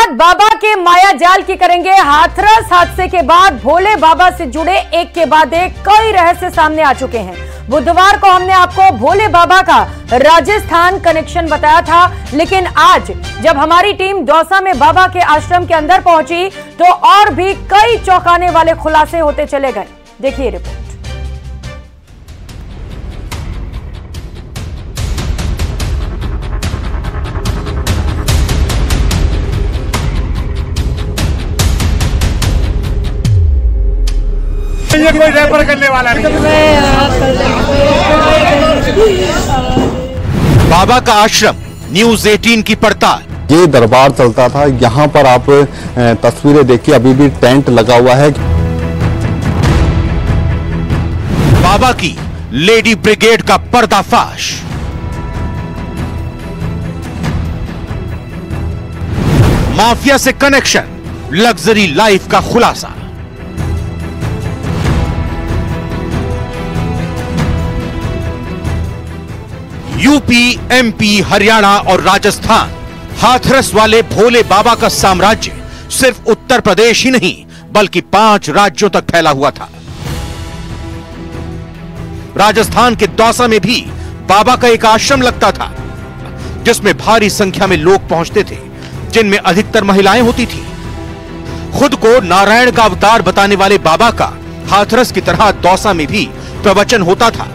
बात बाबा के माया जाल की करेंगे। हाथरस हादसे के बाद भोले बाबा से जुड़े एक के बाद एक कई रहस्य सामने आ चुके हैं। बुधवार को हमने आपको भोले बाबा का राजस्थान कनेक्शन बताया था, लेकिन आज जब हमारी टीम दौसा में बाबा के आश्रम के अंदर पहुंची तो और भी कई चौंकाने वाले खुलासे होते चले गए। देखिए रिपोर्ट। ये कोई रेफर करने वाला नहीं है। बाबा का आश्रम, न्यूज़ 18 की पड़ताल। ये दरबार चलता था, यहाँ पर आप तस्वीरें देखिए, अभी भी टेंट लगा हुआ है। बाबा की लेडी ब्रिगेड का पर्दाफाश। माफिया से कनेक्शन, लग्जरी लाइफ का खुलासा। यूपी, एमपी, हरियाणा और राजस्थान, हाथरस वाले भोले बाबा का साम्राज्य सिर्फ उत्तर प्रदेश ही नहीं बल्कि 5 राज्यों तक फैला हुआ था। राजस्थान के दौसा में भी बाबा का एक आश्रम लगता था, जिसमें भारी संख्या में लोग पहुंचते थे, जिनमें अधिकतर महिलाएं होती थी। खुद को नारायण का अवतार बताने वाले बाबा का हाथरस की तरह दौसा में भी प्रवचन होता था।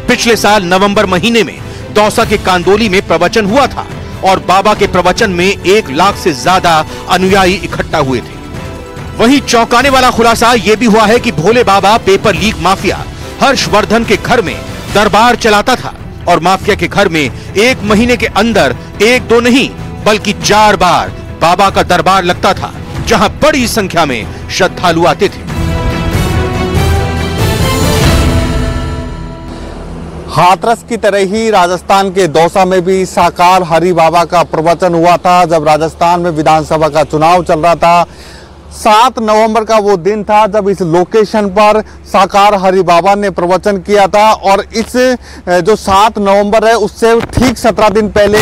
पिछले साल नवंबर महीने में दौसा के कांदोली में प्रवचन हुआ था और बाबा के प्रवचन में 1 लाख से ज्यादा अनुयायी इकट्ठा हुए थे। वहीं चौंकाने वाला खुलासा यह भी हुआ है कि भोले बाबा पेपर लीक माफिया हर्षवर्धन के घर में दरबार चलाता था और माफिया के घर में 1 महीने के अंदर 1-2 नहीं बल्कि 4 बार बाबा का दरबार लगता था, जहां बड़ी संख्या में श्रद्धालु आते थे। हाथरस की तरह ही राजस्थान के दौसा में भी साकार हरि बाबा का प्रवचन हुआ था। जब राजस्थान में विधानसभा का चुनाव चल रहा था, 7 नवंबर का वो दिन था जब इस लोकेशन पर साकार हरि बाबा ने प्रवचन किया था। और इस जो 7 नवंबर है उससे ठीक 17 दिन पहले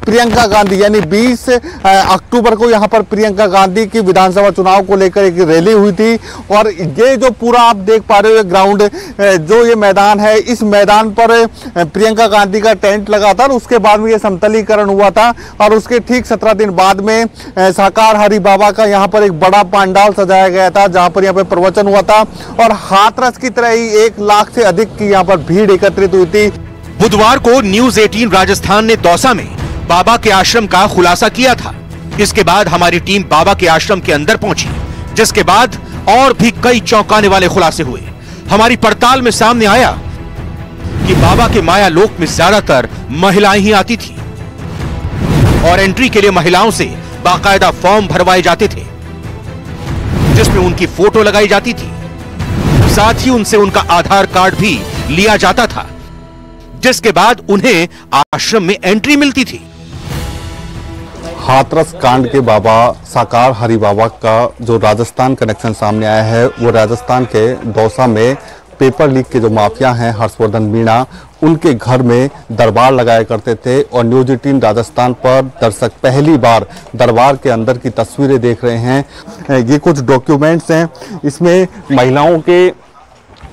प्रियंका गांधी यानी 20 अक्टूबर को यहाँ पर प्रियंका गांधी की विधानसभा चुनाव को लेकर एक रैली हुई थी। और ये जो पूरा आप देख पा रहे हो ग्राउंड, जो ये मैदान है, इस मैदान पर प्रियंका गांधी का टेंट लगा था और उसके बाद में ये समतलीकरण हुआ था। और उसके ठीक 17 दिन बाद में साकार हरि बाबा का यहाँ पर एक बड़ा पंडाल सजाया गया था, जहां पर यहाँ पे प्रवचन हुआ था। और हाथरस की तरह ही 1 लाख से अधिक की यहाँ पर भीड़ एकत्रित हुई थी। बुधवार को न्यूज़ 18 राजस्थान ने दौसा में बाबा के आश्रम का खुलासा किया था। इसके बाद हमारी टीम बाबा के आश्रम के अंदर पहुंची, जिसके बाद और भी कई चौंकाने वाले खुलासे हुए। हमारी पड़ताल में सामने आया कि बाबा के माया लोक में ज्यादातर महिलाएं ही आती थी और एंट्री के लिए महिलाओं से बाकायदा फॉर्म भरवाए जाते थे, जिसमें उनकी फोटो लगाई जाती थी। साथ ही उनसे उनका आधार कार्ड भी लिया जाता था, जिसके बाद उन्हें आश्रम में एंट्री मिलती थी। हाथरस कांड के बाबा साकार हरि बाबा का जो राजस्थान कनेक्शन सामने आया है, वो राजस्थान के दौसा में पेपर लीक के जो माफिया हैं हर्षवर्धन मीणा, उनके घर में दरबार लगाया करते थे। और न्यूज़ 18 राजस्थान पर दर्शक पहली बार दरबार के अंदर की तस्वीरें देख रहे हैं। ये कुछ डॉक्यूमेंट्स हैं, इसमें महिलाओं के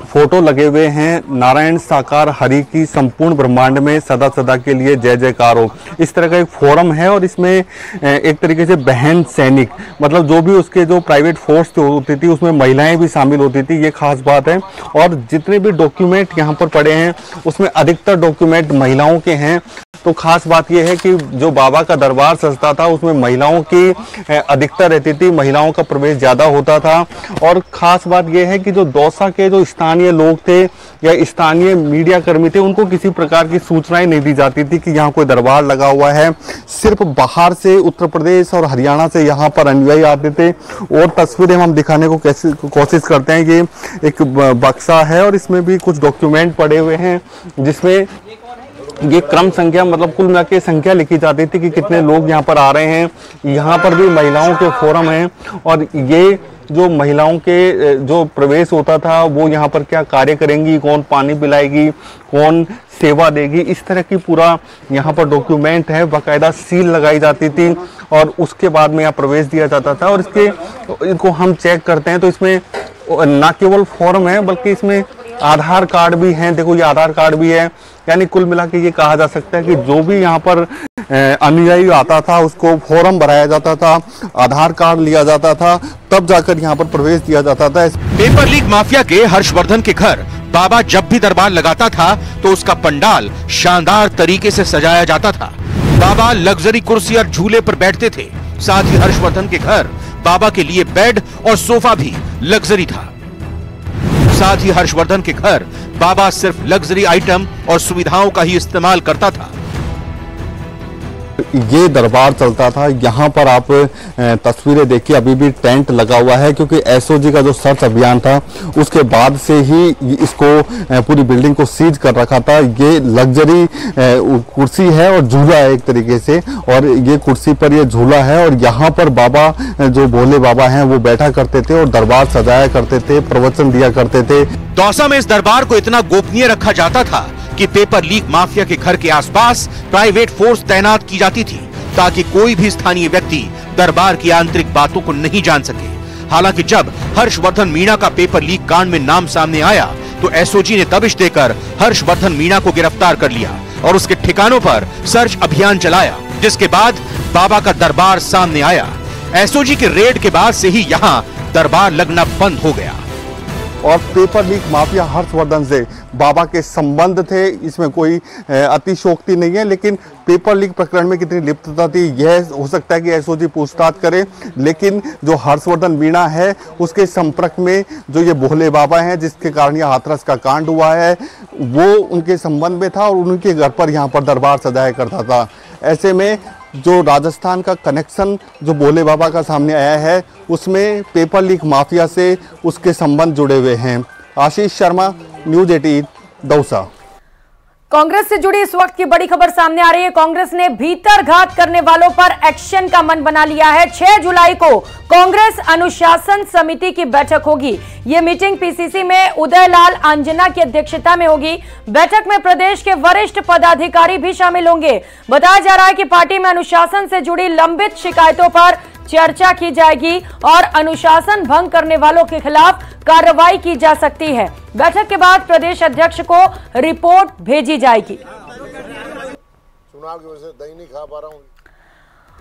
फोटो लगे हुए हैं। नारायण साकार हरि की संपूर्ण ब्रह्मांड में सदा सदा के लिए जय जयकार हो, इस तरह का एक फोरम है। और इसमें एक तरीके से बहन सैनिक, मतलब जो भी उसके जो प्राइवेट फोर्स होती थी उसमें महिलाएं भी शामिल होती थी, ये खास बात है। और जितने भी डॉक्यूमेंट यहाँ पर पड़े हैं उसमें अधिकतर डॉक्यूमेंट महिलाओं के हैं। तो खास बात यह है कि जो बाबा का दरबार सजता था उसमें महिलाओं की अधिकता रहती थी, महिलाओं का प्रवेश ज़्यादा होता था। और ख़ास बात यह है कि जो दौसा के जो स्थानीय लोग थे या स्थानीय मीडिया कर्मी थे, उनको किसी प्रकार की सूचनाएं नहीं दी जाती थी कि यहाँ कोई दरबार लगा हुआ है। सिर्फ बाहर से उत्तर प्रदेश और हरियाणा से यहाँ पर अनुयायी आते थे। और तस्वीरें हम दिखाने को कोशिश करते हैं। ये एक बक्सा है और इसमें भी कुछ डॉक्यूमेंट पड़े हुए हैं, जिसमें ये क्रम संख्या मतलब कुल मिला के संख्या लिखी जाती थी कि कितने लोग यहाँ पर आ रहे हैं। यहाँ पर भी महिलाओं के फोरम हैं और ये जो महिलाओं के जो प्रवेश होता था वो यहाँ पर क्या कार्य करेंगी, कौन पानी पिलाएगी, कौन सेवा देगी, इस तरह की पूरा यहाँ पर डॉक्यूमेंट है। बाकायदा सील लगाई जाती थी और उसके बाद में यहाँ प्रवेश दिया जाता था। और इनको हम चेक करते हैं तो इसमें ना केवल फॉर्म है बल्कि इसमें आधार कार्ड भी हैं। देखो ये आधार कार्ड भी है, यानी कुल मिला के ये कहा जा सकता है कि जो भी यहाँ पर अनुयायी आता था उसको फॉर्म भराया जाता था, आधार कार्ड लिया जाता था, तब जाकर यहाँ पर प्रवेश दिया जाता था। पेपर लीक माफिया के हर्षवर्धन के घर बाबा जब भी दरबार लगाता था तो उसका पंडाल शानदार तरीके से सजाया जाता था। बाबा लग्जरी कुर्सी और झूले पर बैठते थे। साथ ही हर्षवर्धन के घर बाबा के लिए बेड और सोफा भी लग्जरी था। साथ ही हर्षवर्धन के घर बाबा सिर्फ लग्जरी आइटम और सुविधाओं का ही इस्तेमाल करता था। ये दरबार चलता था। यहाँ पर आप तस्वीरें देखिए, अभी भी टेंट लगा हुआ है क्योंकि एसओजी का जो सर्च अभियान था उसके बाद से ही इसको पूरी बिल्डिंग को सीज कर रखा था। ये लग्जरी कुर्सी है और झूला है एक तरीके से, और ये कुर्सी पर ये झूला है और यहाँ पर बाबा जो भोले बाबा हैं वो बैठा करते थे और दरबार सजाया करते थे, प्रवचन दिया करते थे। दौसा में इस दरबार को इतना गोपनीय रखा जाता था कि पेपर लीक माफिया के घर के आसपास प्राइवेट फोर्स तैनात की जाती थी ताकि कोई भी स्थानीय व्यक्ति दरबार की आंतरिक बातों को नहीं जान सके। हालांकि जब हर्षवर्धन मीणा का पेपर लीक कांड में नाम सामने आया तो एसओजी ने दबिश देकर हर्षवर्धन मीणा को गिरफ्तार कर लिया और उसके ठिकानों पर सर्च अभियान चलाया, जिसके बाद बाबा का दरबार सामने आया। एसओजी के रेड के बाद से ही यहाँ दरबार लगना बंद हो गया। और पेपर लीक माफिया हर्षवर्धन से बाबा के संबंध थे, इसमें कोई अतिशयोक्ति नहीं है। लेकिन पेपर लीक प्रकरण में कितनी लिप्तता थी यह हो सकता है कि एसओजी पूछताछ करे। लेकिन जो हर्षवर्धन मीणा है उसके संपर्क में जो ये भोले बाबा हैं जिसके कारण यह हाथरस का कांड हुआ है वो उनके संबंध में था और उनके घर पर यहाँ पर दरबार सजाया करता था। ऐसे में जो राजस्थान का कनेक्शन जो भोले बाबा का सामने आया है उसमें पेपर लीक माफिया से उसके संबंध जुड़े हुए हैं। आशीष शर्मा, न्यूज़ 18 दौसा। कांग्रेस से जुड़ी इस वक्त की बड़ी खबर सामने आ रही है। कांग्रेस ने भीतरघात करने वालों पर एक्शन का मन बना लिया है। 6 जुलाई को कांग्रेस अनुशासन समिति की बैठक होगी। यह मीटिंग पीसीसी में उदयलाल आंजना की अध्यक्षता में होगी। बैठक में प्रदेश के वरिष्ठ पदाधिकारी भी शामिल होंगे। बताया जा रहा है कि पार्टी में अनुशासन से जुड़ी लंबित शिकायतों पर चर्चा की जाएगी और अनुशासन भंग करने वालों के खिलाफ कार्रवाई की जा सकती है। बैठक के बाद प्रदेश अध्यक्ष को रिपोर्ट भेजी जाएगी। चुनाव की वजह से दही नहीं खा पा रहा हूं।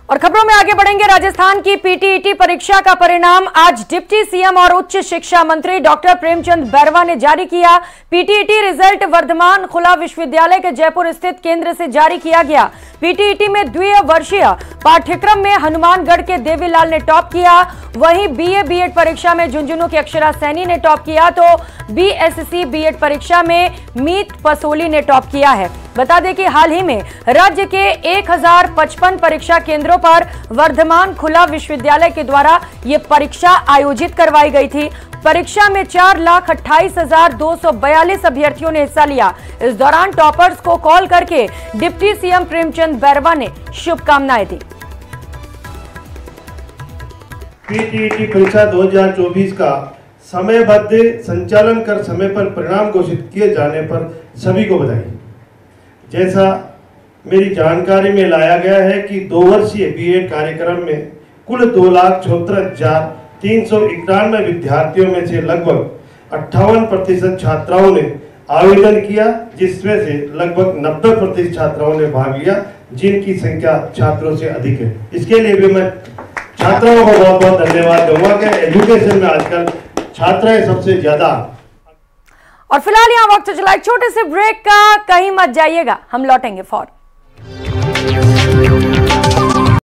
और खबरों में आगे बढ़ेंगे। राजस्थान की पीटीईटी परीक्षा का परिणाम आज डिप्टी सीएम और उच्च शिक्षा मंत्री डॉक्टर प्रेमचंद बैरवा ने जारी किया। पीटीईटी रिजल्ट वर्धमान खुला विश्वविद्यालय के जयपुर स्थित केंद्र से जारी किया गया। पीटीईटी में द्वितीय वर्षीय पाठ्यक्रम में हनुमानगढ़ के देवीलाल ने टॉप किया। वहीं बीए बीएड परीक्षा में झुंझुनू की अक्षरा सैनी ने टॉप किया तो बीएससी बीएड परीक्षा में मीत पसोली ने टॉप किया है। बता दें कि हाल ही में राज्य के 1055 परीक्षा केंद्रों पर वर्धमान खुला विश्वविद्यालय के द्वारा ये परीक्षा आयोजित करवाई गई थी। परीक्षा में 4,28,242 अभ्यर्थियों ने हिस्सा लिया। इस दौरान टॉपर्स को कॉल करके डिप्टी सीएम प्रेमचंद बैरवा ने शुभकामनाएं दी। पीटीईटी परीक्षा 2024 का समयबद्ध संचालन कर समय पर परिणाम घोषित किए जाने पर सभी को बधाई। जैसा मेरी जानकारी में लाया गया है कि 2 वर्षीय बीएड कार्यक्रम में कुल 2,74,391 विद्यार्थियों में से लगभग 58% छात्राओं ने आवेदन किया, जिसमें से लगभग 90% छात्राओं ने भाग लिया, जिनकी संख्या छात्रों से अधिक है। इसके लिए भी मैं छात्राओं को बहुत बहुत धन्यवाद दूंगा कि एजुकेशन में आजकल छात्राएं सबसे ज्यादा। और फिलहाल यहाँ वक्त चला एक छोटे से ब्रेक का, कहीं मत जाइएगा, हम लौटेंगे फौरन।